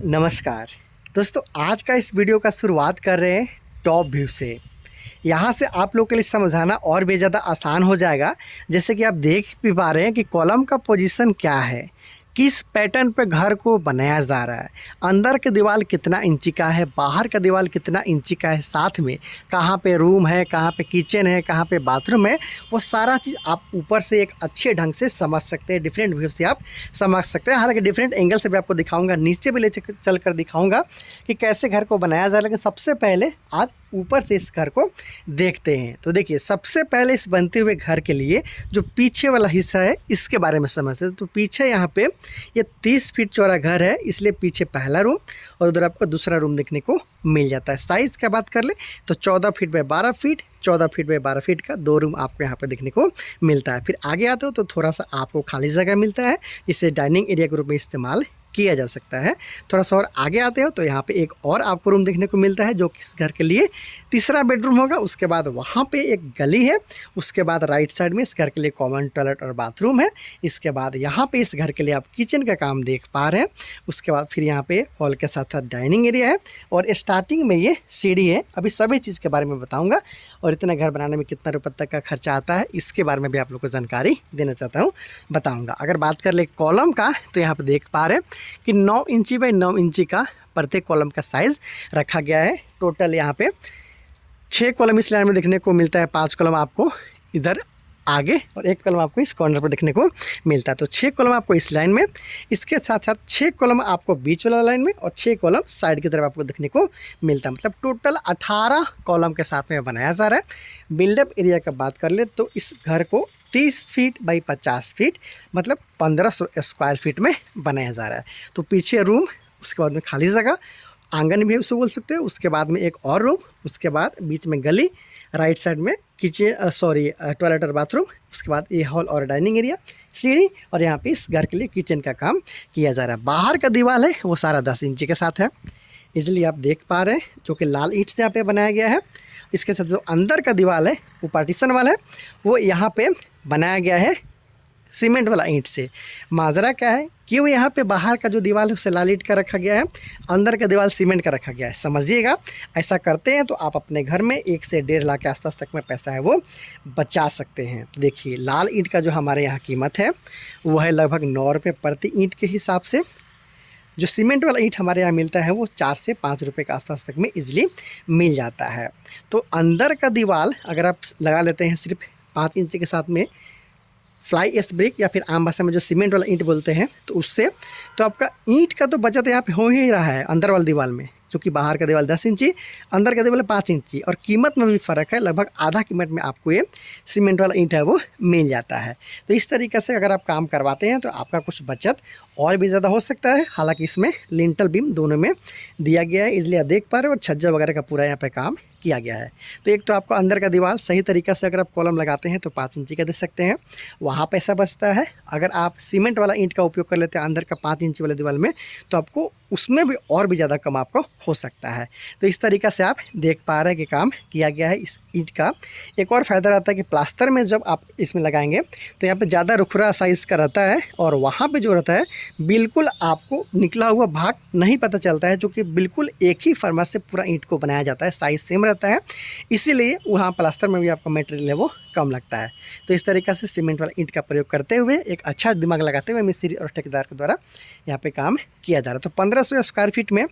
नमस्कार दोस्तों, आज का इस वीडियो का शुरुआत कर रहे हैं टॉप व्यू से। यहाँ से आप लोग के लिए समझाना और भी ज़्यादा आसान हो जाएगा। जैसे कि आप देख भी पा रहे हैं कि कॉलम का पोजीशन क्या है, किस पैटर्न पे घर को बनाया जा रहा है, अंदर का दीवार कितना इंची का है, बाहर का दीवार कितना इंची का है, साथ में कहाँ पे रूम है, कहाँ पे किचन है, कहाँ पे बाथरूम है, वो सारा चीज़ आप ऊपर से एक अच्छे ढंग से समझ सकते हैं। डिफरेंट व्यू से आप समझ सकते हैं। हालांकि डिफरेंट एंगल से भी आपको दिखाऊंगा, नीचे भी ले चल कर दिखाऊंगा कि कैसे घर को बनाया जाए। लेकिन सबसे पहले आज ऊपर से इस घर को देखते हैं। तो देखिए, सबसे पहले इस बनते हुए घर के लिए जो पीछे वाला हिस्सा है इसके बारे में समझते हैं। तो पीछे यहाँ पे ये 30 फीट चौड़ा घर है, इसलिए पीछे पहला रूम और उधर आपको दूसरा रूम देखने को मिल जाता है। साइज़ का बात कर ले तो 14 feet by 12 feet, 14 feet by 12 feet का 2 रूम आपको यहाँ पे देखने को मिलता है। फिर आगे आते हो तो थोड़ा सा आपको खाली जगह मिलता है, जिसे डाइनिंग एरिया के रूप में इस्तेमाल किया जा सकता है। थोड़ा सा और आगे आते हो तो यहाँ पे एक और आपको रूम देखने को मिलता है, जो कि इस घर के लिए तीसरा बेडरूम होगा। उसके बाद वहाँ पे एक गली है, उसके बाद राइट साइड में इस घर के लिए कॉमन टॉयलेट और बाथरूम है। इसके बाद यहाँ पे इस घर के लिए आप किचन का काम देख पा रहे हैं। उसके बाद फिर यहाँ पे हॉल के साथ साथ डाइनिंग एरिया है और स्टार्टिंग में ये सीढ़ी है। अभी सभी चीज़ के बारे में बताऊँगा और इतना घर बनाने में कितना रुपये तक का खर्चा आता है इसके बारे में भी आप लोग को जानकारी देना चाहता हूँ, बताऊँगा। अगर बात कर ले कॉलम का तो यहाँ पर देख पा रहे हैं कि 9 इंची बाई 9 इंची का प्रत्येक कॉलम का साइज़ रखा गया है। टोटल यहाँ पे 6 कॉलम इस लाइन में देखने को मिलता है, 5 कॉलम आपको इधर आगे और 1 कॉलम आपको इस कॉर्नर पर देखने को मिलता है। तो 6 कॉलम आपको इस लाइन में, इसके साथ साथ 6 कॉलम आपको बीच वाला लाइन में और 6 कॉलम साइड की तरफ आपको देखने को मिलता है। मतलब टोटल 18 कॉलम के साथ में बनाया जा रहा है। बिल्डअप एरिया का बात कर ले तो इस घर को 30 फीट बाई 50 फीट मतलब 1500 स्क्वायर फीट में बनाया जा रहा है। तो पीछे रूम, उसके बाद में खाली जगह, आंगन भी उसको बोल सकते हो, उसके बाद में एक और रूम, उसके बाद बीच में गली, राइट साइड में किचन टॉयलेट और बाथरूम, उसके बाद ये हॉल और डाइनिंग एरिया, सीढ़ी और यहाँ पे इस घर के लिए किचन का काम किया जा रहा है। बाहर का दीवार है वो सारा 10 इंची के साथ है, इसलिए आप देख पा रहे हैं, जो कि लाल ईंट से यहाँ पे बनाया गया है। इसके साथ जो अंदर का दीवार है वो पार्टीशन वाला है, वो यहाँ पे बनाया गया है सीमेंट वाला ईंट से। माजरा क्या है कि वो यहाँ पे बाहर का जो दीवार है उसे लाल ईंट का रखा गया है, अंदर का दीवार सीमेंट का रखा गया है। समझिएगा, ऐसा करते हैं तो आप अपने घर में 1 से 1.5 लाख के आसपास तक में पैसा है वो बचा सकते हैं। तो देखिए, लाल ईंट का जो हमारे यहाँ कीमत है वो है लगभग 9 रुपये प्रति ईंट के हिसाब से। जो सीमेंट वाला ईंट हमारे यहाँ मिलता है वो 4 से 5 रुपये के आसपास तक में इजीली मिल जाता है। तो अंदर का दीवार अगर आप लगा लेते हैं सिर्फ 5 इंच के साथ में फ्लाई एस ब्रिक या फिर आम भाषा में जो सीमेंट वाला ईंट बोलते हैं, तो उससे तो आपका ईंट का तो बचत यहाँ पे हो ही रहा है अंदर वाले दीवार में, क्योंकि बाहर का दीवार 10 इंची, अंदर का दीवार 5 इंची और कीमत में भी फ़र्क है। लगभग आधा कीमत में आपको ये सीमेंट वाला ईंट है वो मिल जाता है। तो इस तरीके से अगर आप काम करवाते हैं तो आपका कुछ बचत और भी ज़्यादा हो सकता है। हालांकि इसमें लिंटल बीम दोनों में दिया गया है, इसलिए आप देख पा रहे हो, और छज्जा वगैरह का पूरा यहाँ पे काम किया गया है। तो एक तो आपको अंदर का दीवार सही तरीक़े से अगर आप कॉलम लगाते हैं तो 5 इंची का दे सकते हैं, वहाँ पैसा बचता है। अगर आप सीमेंट वाला ईंट का उपयोग कर लेते हैं अंदर का 5 इंची वाले दीवार में, तो आपको उसमें भी और भी ज़्यादा कम आपको हो सकता है। तो इस तरीक़े से आप देख पा रहे हैं कि काम किया गया है इस ईंट का। एक और फ़ायदा रहता है कि प्लास्टर में जब आप इसमें लगाएंगे तो यहाँ पे ज़्यादा रुखरा साइज़ का रहता है, और वहाँ पे जो रहता है बिल्कुल आपको निकला हुआ भाग नहीं पता चलता है, जो कि बिल्कुल एक ही फर्मा से पूरा ईंट को बनाया जाता है, साइज़ सेम रहता है, इसीलिए वहाँ प्लास्टर में भी आपका मटेरियल है वो कम लगता है। तो इस तरीक़े से सीमेंट वाला ईंट का प्रयोग करते हुए, एक अच्छा दिमाग लगाते हुए मिस्त्री और ठेकेदार के द्वारा यहाँ पे काम किया जा रहा है। तो 1500 स्क्वायर फीट में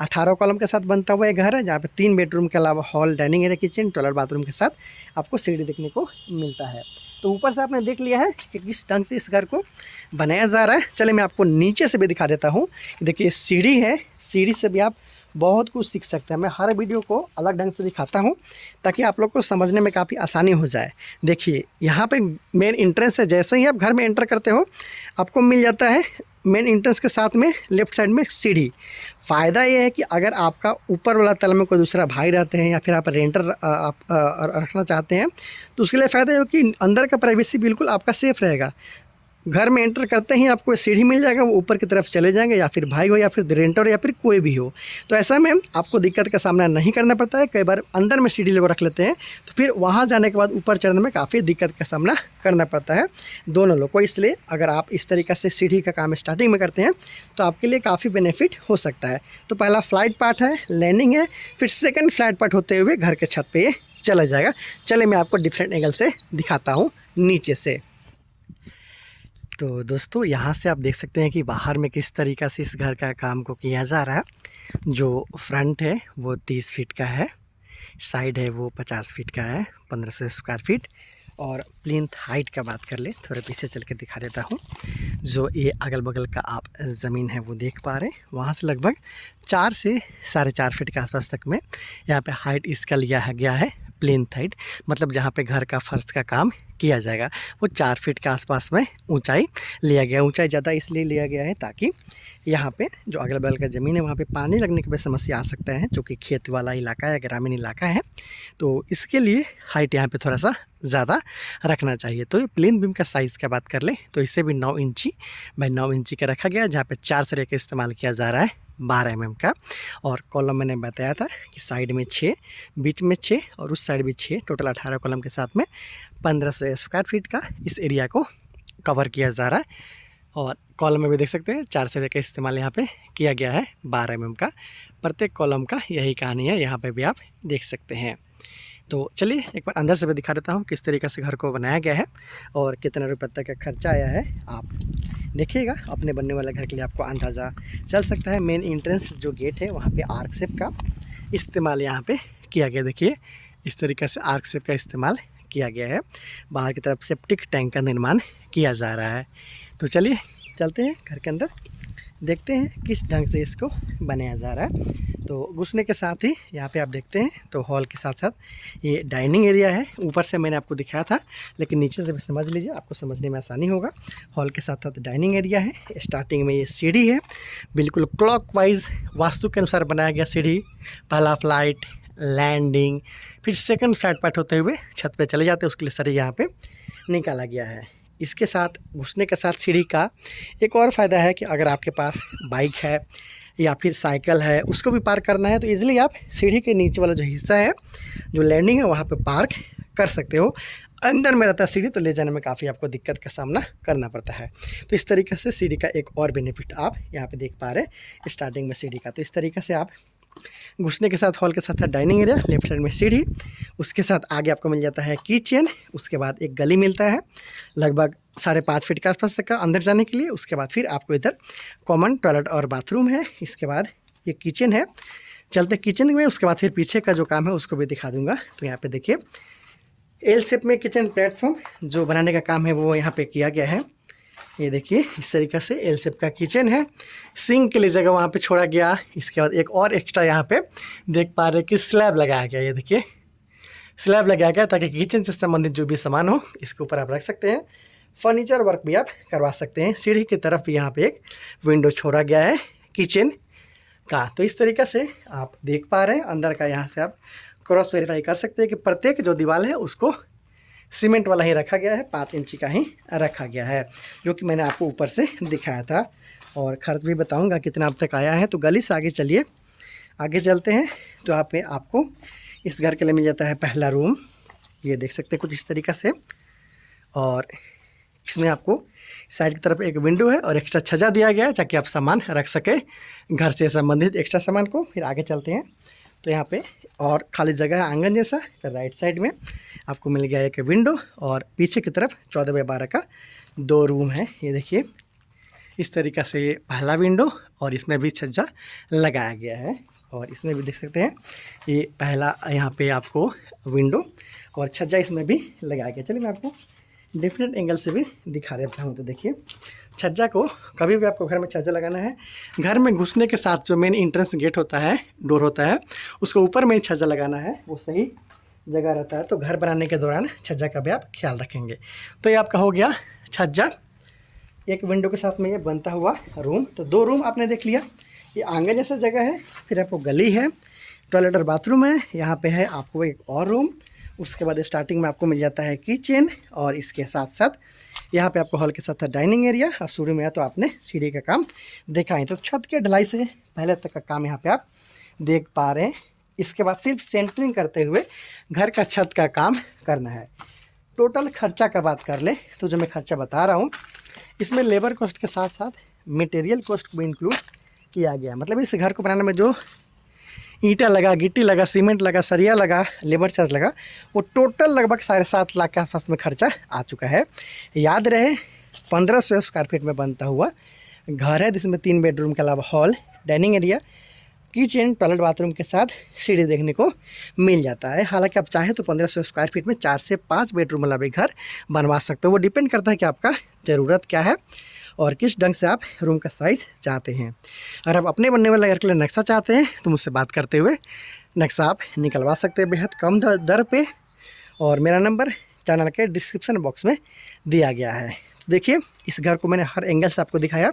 18 कॉलम के साथ बनता हुआ एक घर है, जहाँ पे 3 बेडरूम के अलावा hall, dining area, kitchen, toilet, bathroom के साथ आपको सीढ़ी देखने को मिलता है। तो ऊपर से आपने देख लिया है कि किस ढंग से इस घर को बनाया जा रहा है। चलिए मैं आपको नीचे से भी दिखा देता हूँ। देखिए, सीढ़ी है, सीढ़ी से भी आप बहुत कुछ सीख सकते हैं। मैं हर वीडियो को अलग ढंग से दिखाता हूँ ताकि आप लोग को समझने में काफ़ी आसानी हो जाए। देखिए, यहाँ पे मेन एंट्रेंस है, जैसे ही आप घर में एंटर करते हो आपको मिल जाता है मेन एंट्रेंस के साथ में लेफ़्ट साइड में सीढ़ी। फ़ायदा ये है कि अगर आपका ऊपर वाला तल में कोई दूसरा भाई रहते हैं या फिर आप रेंटर आप रखना चाहते हैं, तो उसके लिए फ़ायदा ये हो कि अंदर का प्राइवेसी बिल्कुल आपका सेफ़ रहेगा। घर में एंटर करते ही आपको सीढ़ी मिल जाएगा, वो ऊपर की तरफ चले जाएंगे, या फिर भाई हो या फिर रेंटर या फिर कोई भी हो। तो ऐसा में आपको दिक्कत का सामना नहीं करना पड़ता है। कई बार अंदर में सीढ़ी लोग रख लेते हैं, तो फिर वहाँ जाने के बाद ऊपर चढ़ने में काफ़ी दिक्कत का सामना करना पड़ता है दोनों लोग को। इसलिए अगर आप इस तरीक़े से सीढ़ी का काम स्टार्टिंग में करते हैं तो आपके लिए काफ़ी बेनिफिट हो सकता है। तो पहला फ्लाइट पार्ट है, लैंडिंग है, फिर सेकेंड फ्लाइट पार्ट होते हुए घर के छत पर ये चला जाएगा। चलिए मैं आपको डिफरेंट एंगल से दिखाता हूँ नीचे से। तो दोस्तों यहाँ से आप देख सकते हैं कि बाहर में किस तरीक़ा से इस घर का काम को किया जा रहा है। जो फ्रंट है वो 30 फीट का है, साइड है वो 50 फीट का है, 1500 स्क्वायर फीट। और प्लिंथ हाइट का बात कर ले, थोड़े पीछे चल के दिखा देता हूँ। जो ये अगल बगल का आप ज़मीन है वो देख पा रहे हैं, वहाँ से लगभग 4 से 4.5 फीट के आसपास तक में यहाँ पे हाइट इसका लिया गया है प्लिंथ हाइट। मतलब जहाँ पे घर का फर्श का काम किया जाएगा वो 4 फीट के आसपास में ऊंचाई लिया गया। ऊंचाई ज़्यादा इसलिए लिया गया है ताकि यहाँ पे जो अगल बगल का ज़मीन है वहाँ पे पानी लगने की भी समस्या आ सकता है, जो कि खेत वाला इलाका है, ग्रामीण इलाका है। तो इसके लिए हाइट यहाँ पे थोड़ा सा ज़्यादा रखना चाहिए। तो प्लेन बीम का साइज़ का बात कर ले तो इसे भी 9 इंची बाई 9 इंची का रखा गया, जहाँ पे 4 सरिया का इस्तेमाल किया जा रहा है 12 mm का। और कॉलम मैंने बताया था कि साइड में 6, बीच में 6 और उस साइड भी 6, टोटल 18 कॉलम के साथ में 1500 स्क्वायर फीट का इस एरिया को कवर किया जा रहा है। और कॉलम में भी देख सकते हैं 4 सरिया का इस्तेमाल यहाँ पे किया गया है 12 mm का। प्रत्येक कॉलम का यही कहानी है, यहाँ पे भी आप देख सकते हैं। तो चलिए एक बार अंदर से भी दिखा देता हूँ किस तरीके से घर को बनाया गया है और कितना रुपये तक का खर्चा आया है। आप देखिएगा, अपने बनने वाले घर के लिए आपको अंदाज़ा चल सकता है। मेन एंट्रेंस जो गेट है वहाँ पे आर्क शेप का इस्तेमाल यहाँ पे किया गया। देखिए इस तरीके से आर्क शेप का इस्तेमाल किया गया है। बाहर की तरफ सेप्टिक टैंक का निर्माण किया जा रहा है। तो चलिए चलते हैं घर के अंदर, देखते हैं किस ढंग से इसको बनाया जा रहा है। तो घुसने के साथ ही यहाँ पे आप देखते हैं तो हॉल के साथ साथ ये डाइनिंग एरिया है। ऊपर से मैंने आपको दिखाया था, लेकिन नीचे से भी समझ लीजिए, आपको समझने में आसानी होगा। हॉल के साथ साथ डाइनिंग एरिया है। स्टार्टिंग में ये सीढ़ी है, बिल्कुल क्लॉकवाइज वास्तु के अनुसार बनाया गया सीढ़ी। पहला फ्लाइट, लैंडिंग, फिर सेकंड फ्लाइट पार्ट होते हुए छत पे चले जाते हैं, उसके लिए सरिया यहाँ पे निकाला गया है। इसके साथ घुसने के साथ सीढ़ी का एक और फ़ायदा है कि अगर आपके पास बाइक है या फिर साइकिल है, उसको भी पार्क करना है तो ईज़िली आप सीढ़ी के नीचे वाला जो हिस्सा है, जो लैंडिंग है, वहाँ पे पार्क कर सकते हो। अंदर में रहता है सीढ़ी तो ले जाने में काफ़ी आपको दिक्कत का सामना करना पड़ता है। तो इस तरीके से सीढ़ी का एक और बेनिफिट आप यहाँ पे देख पा रहे हैं स्टार्टिंग में सीढ़ी का। तो इस तरीके से आप घुसने के साथ हॉल के साथ डाइनिंग एरिया, लेफ्ट साइड में सीढ़ी, उसके साथ आगे आपको मिल जाता है किचन। उसके बाद एक गली मिलता है लगभग 5.5 फीट के आसपास तक का अंदर जाने के लिए। उसके बाद फिर आपको इधर कॉमन टॉयलेट और बाथरूम है। इसके बाद ये किचन है। चलते किचन में, उसके बाद फिर पीछे का जो काम है उसको भी दिखा दूंगा। तो यहाँ पे देखिए एल शेप में किचन प्लेटफॉर्म जो बनाने का काम है वो यहाँ पे किया गया है। ये देखिए इस तरीके से एल शेप का किचन है। सिंक के लिए जगह वहाँ पे छोड़ा गया। इसके बाद एक और एक्स्ट्रा यहाँ पे देख पा रहे हैं कि स्लैब लगाया गया। ये देखिए स्लैब लगाया गया ताकि किचन से संबंधित जो भी सामान हो इसके ऊपर आप रख सकते हैं। फर्नीचर वर्क भी आप करवा सकते हैं। सीढ़ी की तरफ यहाँ पे एक विंडो छोड़ा गया है किचन का। तो इस तरीके से आप देख पा रहे हैं अंदर का। यहाँ से आप क्रॉस वेरीफाई कर सकते हैं कि प्रत्येक जो दीवार है उसको सीमेंट वाला ही रखा गया है, 5 इंची का ही रखा गया है, जो कि मैंने आपको ऊपर से दिखाया था। और खर्च भी बताऊंगा कितना अब तक आया है। तो गली से आगे चलिए, आगे चलते हैं। तो यहाँ पे आपको इस घर के लिए मिल जाता है पहला रूम। ये देख सकते हैं कुछ इस तरीक़ा से। और इसमें आपको साइड की तरफ एक विंडो है और एक्स्ट्रा छज्जा दिया गया है ताकि आप सामान रख सके घर से संबंधित एक्स्ट्रा सामान को। फिर आगे चलते हैं तो यहाँ पे और खाली जगह है आंगन जैसा। तो राइट साइड में आपको मिल गया एक विंडो और पीछे की तरफ 14 बाई 12 का 2 रूम है। ये देखिए इस तरीक़ा से ये पहला विंडो और इसमें भी छज्जा लगाया गया है। और इसमें भी देख सकते हैं ये पहला यहाँ पे आपको विंडो और छज्जा इसमें भी लगाया गया। चलिए मैं आपको डिफरेंट एंगल से भी दिखा देता हूँ। तो देखिए छज्जा को कभी भी आपको घर में छज्जा लगाना है, घर में घुसने के साथ जो मेन एंट्रेंस गेट होता है, डोर होता है, उसको ऊपर में ही छज्जा लगाना है, वो सही जगह रहता है। तो घर बनाने के दौरान छज्जा का भी आप ख्याल रखेंगे। तो ये आपका हो गया छज्जा। एक विंडो के साथ में ये बनता हुआ रूम। तो 2 रूम आपने देख लिया। ये आंगन जैसा जगह है। फिर आपको गली है, टॉयलेट और बाथरूम है। यहाँ पे है आपको एक और रूम उसके बाद स्टार्टिंग में आपको मिल जाता है किचन, और इसके साथ साथ यहाँ पे आपको हॉल के साथ साथ डाइनिंग एरिया। और शुरू में तो आपने सीढ़ी का काम देखा ही, तो छत के ढलाई से पहले तक का काम यहाँ पे आप देख पा रहे हैं। इसके बाद सिर्फ सेंटरिंग करते हुए घर का छत का काम करना है। टोटल खर्चा का बात कर ले तो जो मैं खर्चा बता रहा हूँ इसमें लेबर कॉस्ट के साथ साथ मटेरियल कॉस्ट को इंक्लूड किया गया। मतलब इस घर को बनाने में जो ईंटा लगा, गिट्टी लगा, सीमेंट लगा, सरिया लगा, लेबर चार्ज लगा, वो टोटल लगभग 7.5 लाख के आसपास में खर्चा आ चुका है। याद रहे 1500 स्क्वायर फीट में बनता हुआ घर है, जिसमें 3 बेडरूम के अलावा hall, dining area, kitchen, toilet, bathroom के साथ सीढ़ी देखने को मिल जाता है। हालांकि आप चाहें तो 1500 स्क्वायर फीट में 4 से 5 बेडरूम वाला भी घर बनवा सकते हो। वो डिपेंड करता है कि आपका ज़रूरत क्या है और किस ढंग से आप रूम का साइज़ चाहते हैं। अगर आप अपने बनने वाले घर के लिए नक्शा चाहते हैं तो मुझसे बात करते हुए नक्शा आप निकलवा सकते हैं बेहद कम दर पे, और मेरा नंबर चैनल के डिस्क्रिप्शन बॉक्स में दिया गया है। तो देखिए, इस घर को मैंने हर एंगल से आपको दिखाया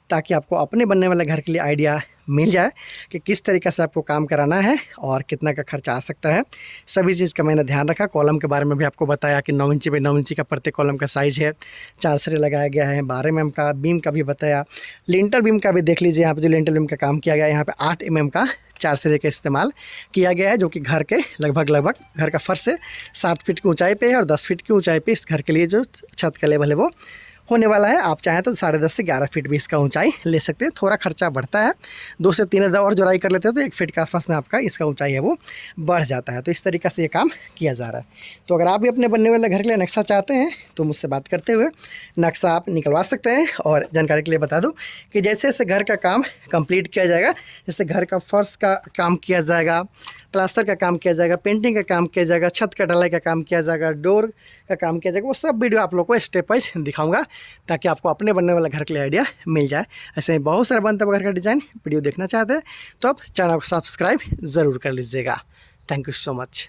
ताकि आपको अपने बनने वाले घर के लिए आइडिया मिल जाए कि किस तरीक़े से आपको काम कराना है और कितना का खर्चा आ सकता है। सभी चीज़ का मैंने ध्यान रखा। कॉलम के बारे में भी आपको बताया कि 9 इंची बाई 9 इंची का प्रत्येक कॉलम का साइज़ है, 4 सरे लगाया गया है। 12 mm का बीम का भी बताया। लिंटल बीम का भी देख लीजिए, यहाँ पे जो लिंटल बीम का काम किया गया है, यहाँ पे 8 mm का 4 सरे का इस्तेमाल किया गया है, जो कि घर के लगभग घर का फर्श से 7 फीट की ऊंचाई पे है और 10 फीट की ऊंचाई पे इस घर के लिए जो छत का लेवल है वो होने वाला है। आप चाहें तो 10.5 से 11 फीट भी इसका ऊंचाई ले सकते हैं। थोड़ा खर्चा बढ़ता है, 2 से 3 और जोड़ाई कर लेते हैं तो 1 फीट के आसपास में आपका इसका ऊंचाई है वो बढ़ जाता है। तो इस तरीक़े से ये काम किया जा रहा है। तो अगर आप भी अपने बनने वाले घर के लिए नक्शा चाहते हैं तो मुझसे बात करते हुए नक्शा आप निकलवा सकते हैं। और जानकारी के लिए बता दूं कि जैसे जैसे घर का काम कंप्लीट किया जाएगा, जैसे घर का फर्श का काम किया जाएगा, प्लास्टर का काम किया जाएगा, पेंटिंग का काम किया जाएगा, छत का ढलाई का काम किया जाएगा, डोर का काम किया जाएगा, वो सब वीडियो आप लोग को स्टेप वाइज दिखाऊंगा ताकि आपको अपने बनने वाला घर के लिए आइडिया मिल जाए। ऐसे ही बहुत सारे बनता हुआ घर का डिज़ाइन वीडियो देखना चाहते हैं तो आप चैनल को सब्सक्राइब ज़रूर कर लीजिएगा। Thank you so much.